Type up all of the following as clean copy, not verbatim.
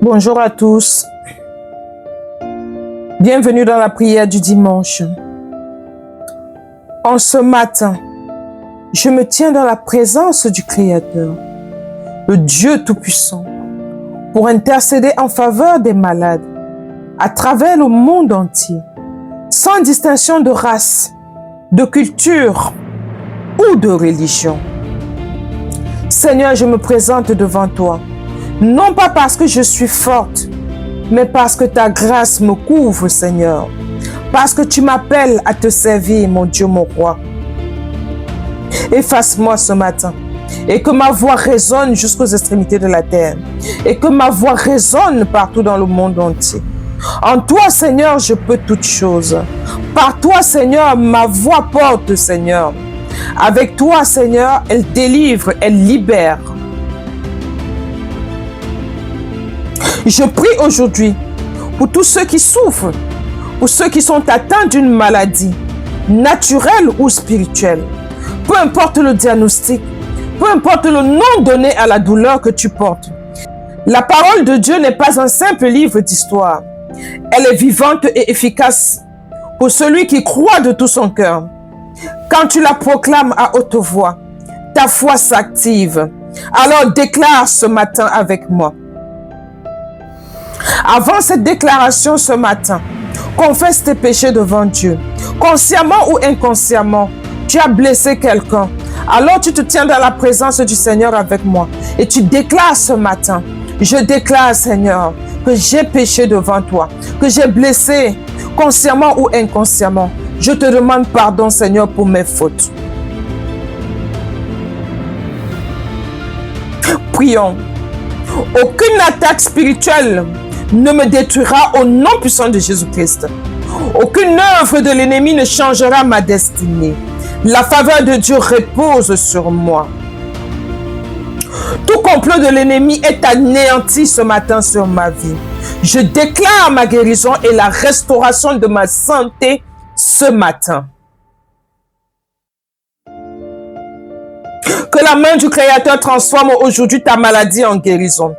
Bonjour à tous. Bienvenue dans la prière du dimanche. En ce matin, je me tiens dans la présence du Créateur, le Dieu Tout-Puissant, pour intercéder en faveur des malades à travers le monde entier, sans distinction de race, de culture ou de religion. Seigneur, je me présente devant toi, non pas parce que je suis forte, mais parce que ta grâce me couvre, Seigneur. Parce que tu m'appelles à te servir, mon Dieu, mon roi. Efface-moi ce matin et que ma voix résonne jusqu'aux extrémités de la terre et que ma voix résonne partout dans le monde entier. En toi, Seigneur, je peux toutes choses. Par toi, Seigneur, ma voix porte, Seigneur. Avec toi, Seigneur, elle délivre, elle libère. Je prie aujourd'hui pour tous ceux qui souffrent, pour ceux qui sont atteints d'une maladie, naturelle ou spirituelle. Peu importe le diagnostic, peu importe le nom donné à la douleur que tu portes. La parole de Dieu n'est pas un simple livre d'histoire. Elle est vivante et efficace pour celui qui croit de tout son cœur. Quand tu la proclames à haute voix, ta foi s'active. Alors déclare ce matin avec moi. Avant cette déclaration ce matin, confesse tes péchés devant Dieu. Consciemment ou inconsciemment, tu as blessé quelqu'un. Alors tu te tiens dans la présence du Seigneur avec moi et tu déclares ce matin. Je déclare, Seigneur, que j'ai péché devant toi, que j'ai blessé consciemment ou inconsciemment. Je te demande pardon, Seigneur, pour mes fautes. Prions. Aucune attaque spirituelle ne me détruira au nom puissant de Jésus-Christ. Aucune œuvre de l'ennemi ne changera ma destinée. La faveur de Dieu repose sur moi. Tout complot de l'ennemi est anéanti ce matin sur ma vie. Je déclare ma guérison et la restauration de ma santé ce matin. Que la main du Créateur transforme aujourd'hui ta maladie en guérison.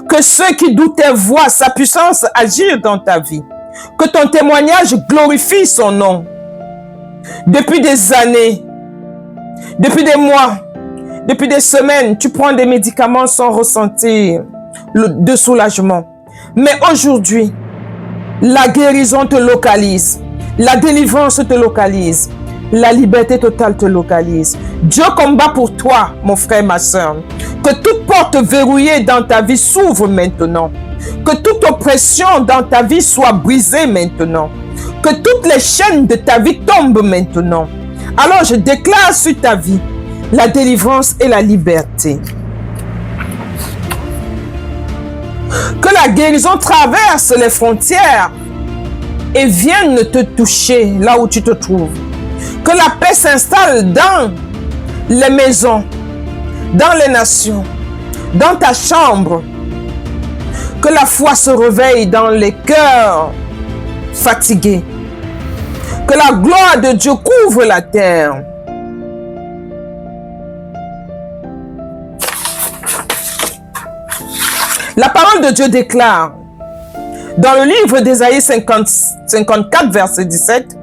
Que ceux qui doutaient voient sa puissance agir dans ta vie. Que ton témoignage glorifie son nom. Depuis des années, depuis des mois, depuis des semaines, tu prends des médicaments sans ressentir de soulagement. Mais aujourd'hui, la guérison te localise. La délivrance te localise. La liberté totale te localise. Dieu combat pour toi, mon frère, ma soeur. Que toute porte verrouillée dans ta vie s'ouvre maintenant. Que toute oppression dans ta vie soit brisée maintenant. Que toutes les chaînes de ta vie tombent maintenant. Alors je déclare sur ta vie la délivrance et la liberté. Que la guérison traverse les frontières et vienne te toucher là où tu te trouves. Que la paix s'installe dans les maisons, dans les nations, dans ta chambre. Que la foi se réveille dans les cœurs fatigués. Que la gloire de Dieu couvre la terre. La parole de Dieu déclare dans le livre d'Ésaïe 54, verset 17,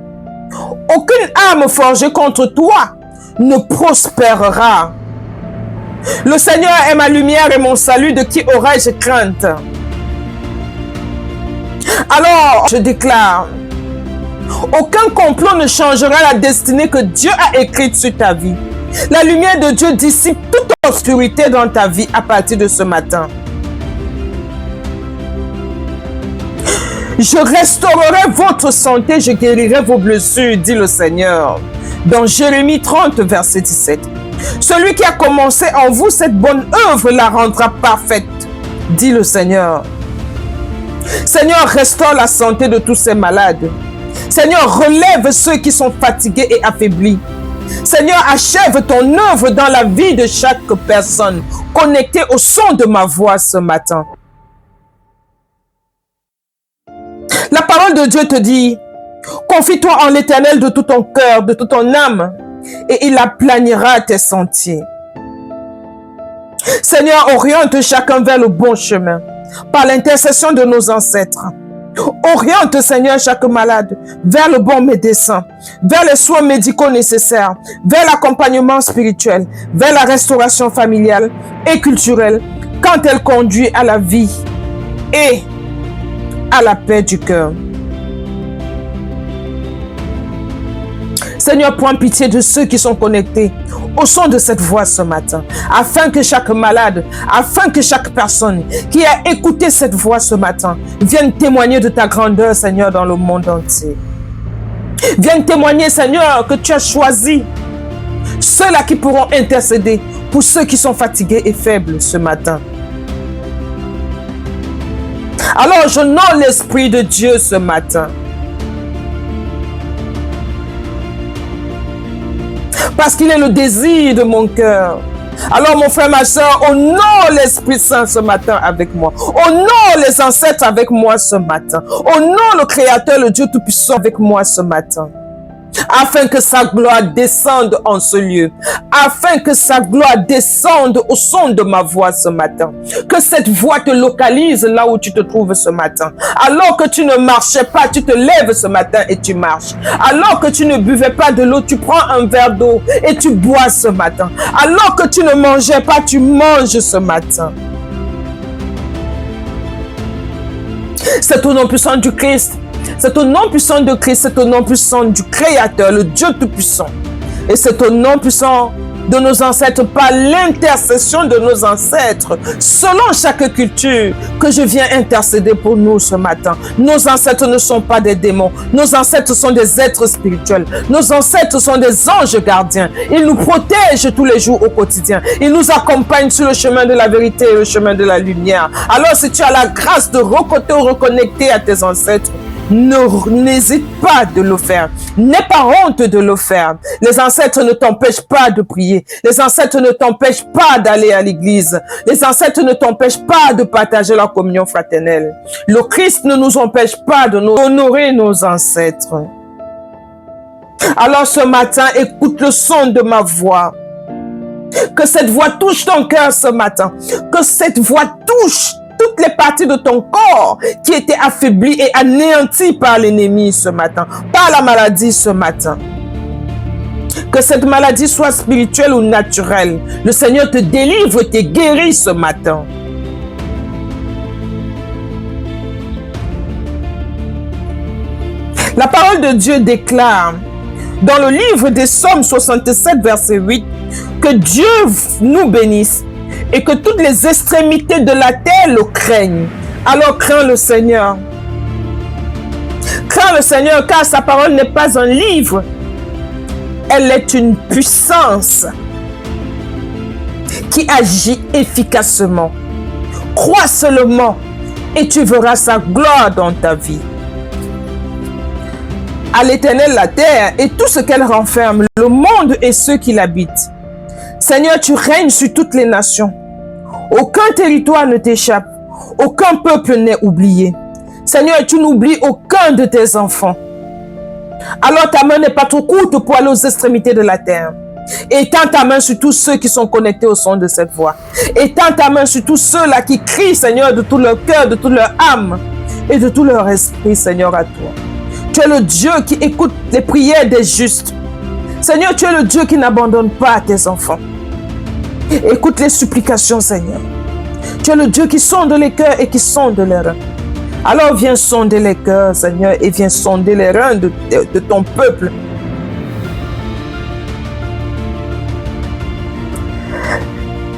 « Aucune arme forgée contre toi ne prospérera. Le Seigneur est ma lumière et mon salut, de qui aurais-je crainte? » Alors, je déclare, aucun complot ne changera la destinée que Dieu a écrite sur ta vie. La lumière de Dieu dissipe toute obscurité dans ta vie à partir de ce matin. Je restaurerai votre santé, je guérirai vos blessures, dit le Seigneur. Dans Jérémie 30, verset 17. Celui qui a commencé en vous cette bonne œuvre la rendra parfaite, dit le Seigneur. Seigneur, restaure la santé de tous ces malades. Seigneur, relève ceux qui sont fatigués et affaiblis. Seigneur, achève ton œuvre dans la vie de chaque personne connectée au son de ma voix ce matin. La parole de Dieu te dit, confie-toi en l'Éternel de tout ton cœur, de toute ton âme, et il aplanira tes sentiers. Seigneur, oriente chacun vers le bon chemin. par l'intercession de nos ancêtres. Oriente, Seigneur, chaque malade vers le bon médecin, vers les soins médicaux nécessaires, vers l'accompagnement spirituel, vers la restauration familiale et culturelle, quand elle conduit à la vie et à la paix du cœur. Seigneur, prends pitié de ceux qui sont connectés au son de cette voix ce matin, afin que chaque malade, afin que chaque personne qui a écouté cette voix ce matin vienne témoigner de ta grandeur, Seigneur, dans le monde entier. Vienne témoigner, Seigneur, que tu as choisi ceux-là qui pourront intercéder pour ceux qui sont fatigués et faibles ce matin. Alors, j'honore l'Esprit de Dieu ce matin. Parce qu'il est le désir de mon cœur. Alors mon frère, ma soeur, honore l'Esprit Saint ce matin avec moi. Honore les ancêtres avec moi ce matin. Honore le Créateur, le Dieu Tout-Puissant avec moi ce matin. Afin que sa gloire descende en ce lieu. Afin que sa gloire descende au son de ma voix ce matin. Que cette voix te localise là où tu te trouves ce matin. Alors que tu ne marchais pas, tu te lèves ce matin et tu marches. Alors que tu ne buvais pas de l'eau, tu prends un verre d'eau et tu bois ce matin. Alors que tu ne mangeais pas, tu manges ce matin. C'est au nom puissant du Christ. C'est au nom puissant de Christ, c'est au nom puissant du Créateur, le Dieu Tout-Puissant. Et c'est au nom puissant de nos ancêtres, par l'intercession de nos ancêtres, selon chaque culture, que je viens intercéder pour nous ce matin. Nos ancêtres ne sont pas des démons. Nos ancêtres sont des êtres spirituels. Nos ancêtres sont des anges gardiens. Ils nous protègent tous les jours au quotidien. Ils nous accompagnent sur le chemin de la vérité et le chemin de la lumière. Alors, si tu as la grâce de reconnecter à tes ancêtres, n'hésite pas de le faire. N'aie pas honte de le faire. Les ancêtres ne t'empêchent pas de prier. Les ancêtres ne t'empêchent pas d'aller à l'église. Les ancêtres ne t'empêchent pas de partager la communion fraternelle. Le Christ ne nous empêche pas de honorer nos ancêtres. Alors ce matin, écoute le son de ma voix. Que cette voix touche ton cœur ce matin. Que cette voix touche toutes les parties de ton corps qui étaient affaiblies et anéanties par l'ennemi ce matin, par la maladie ce matin. Que cette maladie soit spirituelle ou naturelle, le Seigneur te délivre, te guérit ce matin. La parole de Dieu déclare dans le livre des Psaumes 67, verset 8, que Dieu nous bénisse et que toutes les extrémités de la terre le craignent. Alors crains le Seigneur. Crains le Seigneur, car sa parole n'est pas un livre. Elle est une puissance qui agit efficacement. Crois seulement et tu verras sa gloire dans ta vie. À l'Éternel la terre et tout ce qu'elle renferme, le monde et ceux qui l'habitent. Seigneur, tu règnes sur toutes les nations. Aucun territoire ne t'échappe. Aucun peuple n'est oublié. Seigneur, tu n'oublies aucun de tes enfants. Alors ta main n'est pas trop courte pour aller aux extrémités de la terre. Étends ta main sur tous ceux qui sont connectés au son de cette voix. Étends ta main sur tous ceux-là qui crient, Seigneur, de tout leur cœur, de toute leur âme et de tout leur esprit, Seigneur, à toi. Tu es le Dieu qui écoute les prières des justes. Seigneur, tu es le Dieu qui n'abandonne pas tes enfants. Écoute les supplications, Seigneur. Tu es le Dieu qui sonde les cœurs et qui sonde les reins. Alors viens sonder les cœurs, Seigneur, et viens sonder les reins de ton peuple.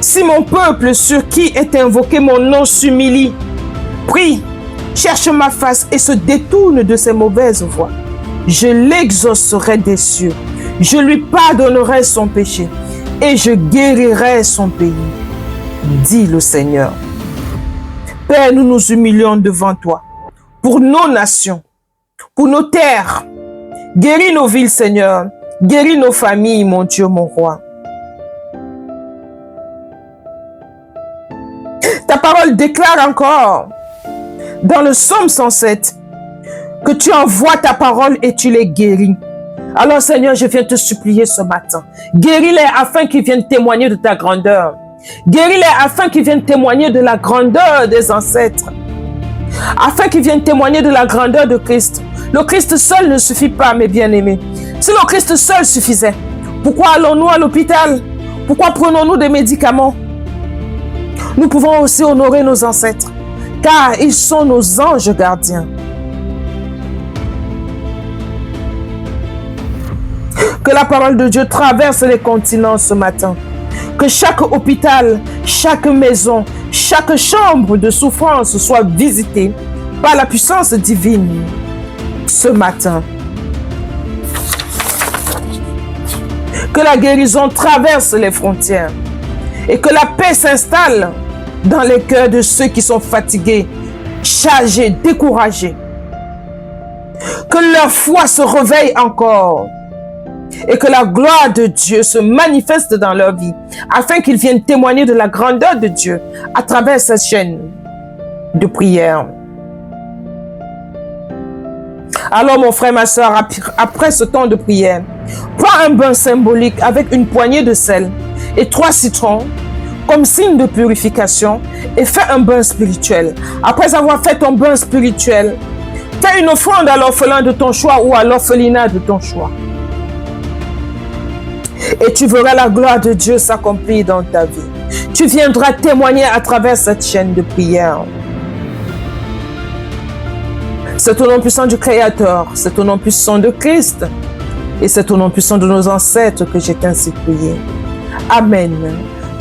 Si mon peuple sur qui est invoqué mon nom s'humilie, prie, cherche ma face et se détourne de ses mauvaises voies, je l'exaucerai des cieux. Je lui pardonnerai son péché et je guérirai son pays, dit le Seigneur. Père, nous nous humilions devant toi pour nos nations, pour nos terres. Guéris nos villes, Seigneur. Guéris nos familles, mon Dieu, mon roi. Ta parole déclare encore dans le psaume 107 que tu envoies ta parole et tu les guéris. Alors Seigneur, je viens te supplier ce matin. Guéris-les afin qu'ils viennent témoigner de ta grandeur. Guéris-les afin qu'ils viennent témoigner de la grandeur des ancêtres. Afin qu'ils viennent témoigner de la grandeur de Christ. Le Christ seul ne suffit pas, mes bien-aimés. Si le Christ seul suffisait, pourquoi allons-nous à l'hôpital? Pourquoi prenons-nous des médicaments? Nous pouvons aussi honorer nos ancêtres, car ils sont nos anges gardiens. Que la parole de Dieu traverse les continents ce matin. Que chaque hôpital, chaque maison, chaque chambre de souffrance soit visitée par la puissance divine ce matin. Que la guérison traverse les frontières et que la paix s'installe dans les cœurs de ceux qui sont fatigués, chargés, découragés. Que leur foi se réveille encore et que la gloire de Dieu se manifeste dans leur vie afin qu'ils viennent témoigner de la grandeur de Dieu à travers cette chaîne de prière. Alors mon frère, ma soeur, après ce temps de prière, prends un bain symbolique avec une poignée de sel et 3 citrons comme signe de purification et fais un bain spirituel. Après avoir fait ton bain spirituel, fais une offrande à l'orphelin de ton choix ou à l'orphelinat de ton choix. Et tu verras la gloire de Dieu s'accomplir dans ta vie. Tu viendras témoigner à travers cette chaîne de prière. C'est au nom puissant du Créateur, c'est au nom puissant de Christ et c'est au nom puissant de nos ancêtres que j'ai ainsi prié. Amen.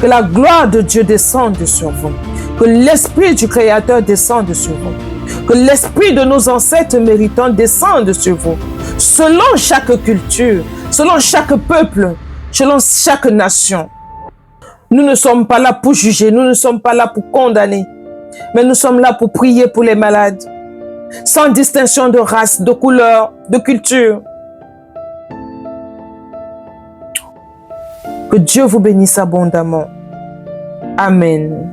Que la gloire de Dieu descende sur vous. Que l'Esprit du Créateur descende sur vous. Que l'Esprit de nos ancêtres méritants descende sur vous. Selon chaque culture, selon chaque peuple, selon chaque nation. Nous ne sommes pas là pour juger, nous ne sommes pas là pour condamner, mais nous sommes là pour prier pour les malades, sans distinction de race, de couleur, de culture. Que Dieu vous bénisse abondamment. Amen.